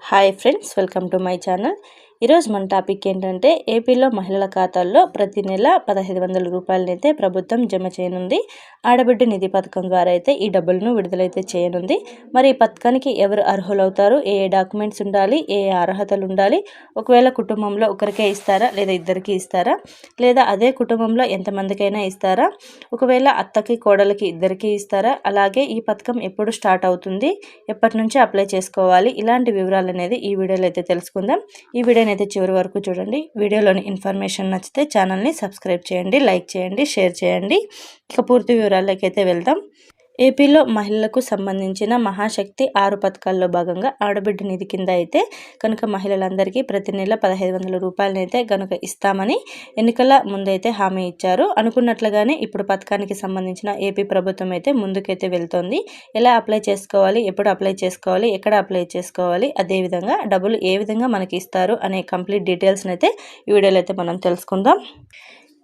Hi friends, welcome to my channel. ఈరోజు మన topic ఏంటంటే ఏపీలో మహిళల ఖాతాల్లో ప్రతి నెల 1500 రూపాయలనైతే ప్రభుత్వం జమ చేయనుంది. ఆడబిడ్డ నిధి పథకం ద్వారా అయితే ఈ డబ్బులను విడుదలైతే చేయనుంది. మరి ఈ పథకానికి ఎవరు అర్హులవుతారు, ఏ డాక్యుమెంట్స్ ఉండాలి, ఏ అర్హతలు ఉండాలి, ఒకవేళ కుటుంబంలో ఒకరికే ఇస్తారా లేదా ఇద్దరికి ఇస్తారా, లేదా అదే కుటుంబంలో ఎంతమందికైనా ఇస్తారా, ఒకవేళ అత్తకి కోడలికి ఇద్దరికి ఇస్తారా, అలాగే ఈ పథకం ఎప్పుడు స్టార్ట్ అవుతుంది, ఎప్పటి నుంచి అప్లై చేసుకోవాలి, ఇలాంటి వివరాలు అనేది ఈ వీడియోలో అయితే తెలుసుకుందాం. ఈ వీడియోని అయితే చివరి వరకు చూడండి. వీడియోలోని ఇన్ఫర్మేషన్ నచ్చితే ఛానల్ని సబ్స్క్రైబ్ చేయండి, లైక్ చేయండి, షేర్ చేయండి. ఇక పూర్తి వివరాల్లోకి అయితే వెళ్దాం. ఏపీలో మహిళలకు సంబంధించిన మహాశక్తి 6 పథకాల్లో భాగంగా ఆడబిడ్డ నిధి కింద అయితే కనుక మహిళలందరికీ ప్రతి నెల 1500 రూపాయలనైతే కనుక ఇస్తామని ఎన్నికల ముందైతే హామీ ఇచ్చారు. అనుకున్నట్లుగానే ఇప్పుడు పథకానికి సంబంధించిన ఏపీ ప్రభుత్వం అయితే ముందుకైతే వెళ్తోంది. ఎలా అప్లై చేసుకోవాలి, ఎప్పుడు అప్లై చేసుకోవాలి, ఎక్కడ అప్లై చేసుకోవాలి, అదేవిధంగా డబ్బులు ఏ విధంగా మనకి ఇస్తారు అనే కంప్లీట్ డీటెయిల్స్ని అయితే ఈ వీడియోలో అయితే మనం తెలుసుకుందాం.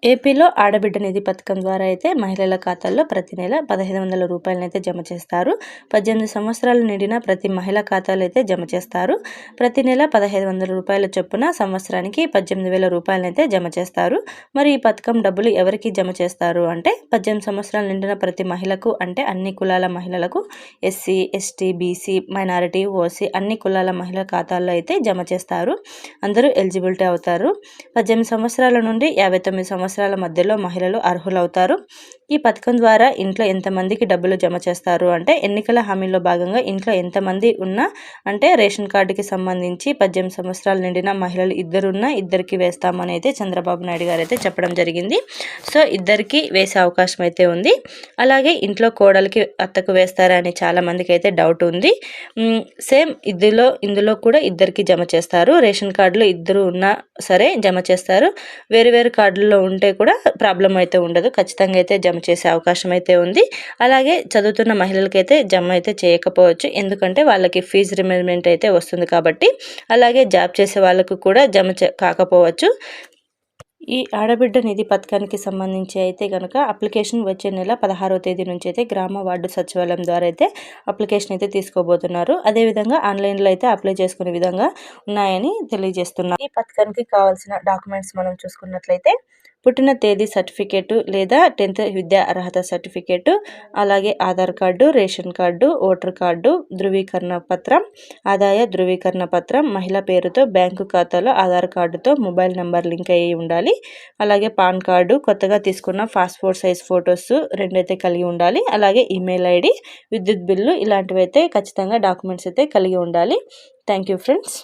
ఏపీలో ఆడబిడ్డ నిధి పథకం ద్వారా అయితే మహిళల ఖాతాల్లో ప్రతి నెల 1500 రూపాయలనైతే జమ చేస్తారు. 18 సంవత్సరాలు నిండిన ప్రతి మహిళ ఖాతాలు అయితే జమ చేస్తారు. ప్రతి నెల 1500 రూపాయల చొప్పున సంవత్సరానికి 18,000 రూపాయలనైతే జమ చేస్తారు. మరి ఈ పథకం డబ్బులు ఎవరికి జమ చేస్తారు అంటే 18 సంవత్సరాలు నిండిన ప్రతి మహిళకు, అంటే అన్ని కులాల మహిళలకు, SC, ST, BC, minority, OC అన్ని కులాల మహిళల ఖాతాల్లో అయితే జమ చేస్తారు. అందరూ ఎలిజిబిలిటీ అవుతారు. 18 సంవత్సరాల నుండి 59 సంవత్సరాల మధ్యలో మహిళలు అర్హులవుతారు. ఈ పథకం ద్వారా ఇంట్లో ఎంతమందికి డబ్బులు జమ చేస్తారు అంటే ఎన్నికల హామీలో భాగంగా ఇంట్లో ఎంతమంది ఉన్నా, అంటే రేషన్ కార్డుకి సంబంధించి 18 సంవత్సరాలు నిండిన మహిళలు ఇద్దరున్నా ఇద్దరికి వేస్తామని అయితే చంద్రబాబు నాయుడు గారు అయితే చెప్పడం జరిగింది. సో ఇద్దరికి వేసే అవకాశం అయితే ఉంది. అలాగే ఇంట్లో కోడలికి అత్తకు వేస్తారా అని చాలా మందికి అయితే డౌట్ ఉంది. సేమ్ ఇందులో కూడా ఇద్దరికి జమ చేస్తారు. రేషన్ కార్డులో ఇద్దరు ఉన్నా సరే జమ చేస్తారు. వేరు వేరు కార్డుల్లో ఉంటే కూడా ప్రాబ్లం అయితే ఉండదు, ఖచ్చితంగా అయితే జమ చేసే అవకాశం అయితే ఉంది. అలాగే చదువుతున్న మహిళలకైతే జమ అయితే చేయకపోవచ్చు, ఎందుకంటే వాళ్ళకి ఫీజు రిమెంబర్మెంట్ అయితే వస్తుంది కాబట్టి. అలాగే జాబ్ చేసే వాళ్ళకు కూడా జమ కాకపోవచ్చు. ఈ ఆడబిడ్డ నిధి పథకానికి సంబంధించి అయితే కనుక అప్లికేషన్ వచ్చే నెల 16వ తేదీ నుంచి అయితే గ్రామ వార్డు సచివాలయం ద్వారా అయితే అప్లికేషన్ అయితే తీసుకోబోతున్నారు. అదేవిధంగా ఆన్లైన్లో అయితే అప్లై చేసుకునే విధంగా ఉన్నాయని తెలియజేస్తున్నారు. ఈ పథకానికి కావాల్సిన డాక్యుమెంట్స్ మనం చూసుకున్నట్లయితే పుట్టిన తేదీ సర్టిఫికేటు లేదా 10th విద్యా అర్హత సర్టిఫికేటు, అలాగే Aadhaar card, ration card, voter card, ధృవీకరణ పత్రం, ఆదాయ ధృవీకరణ పత్రం, మహిళ పేరుతో బ్యాంకు ఖాతాలో ఆధార్ కార్డుతో మొబైల్ నెంబర్ లింక్ అయ్యి ఉండాలి. అలాగే పాన్ కార్డు, కొత్తగా తీసుకున్న పాస్పోర్ట్ సైజ్ ఫొటోస్ 2 అయితే కలిగి ఉండాలి. అలాగే ఈమెయిల్ ఐడి, విద్యుత్ బిల్లు ఇలాంటివి అయితే ఖచ్చితంగా డాక్యుమెంట్స్ అయితే కలిగి ఉండాలి. Thank you friends.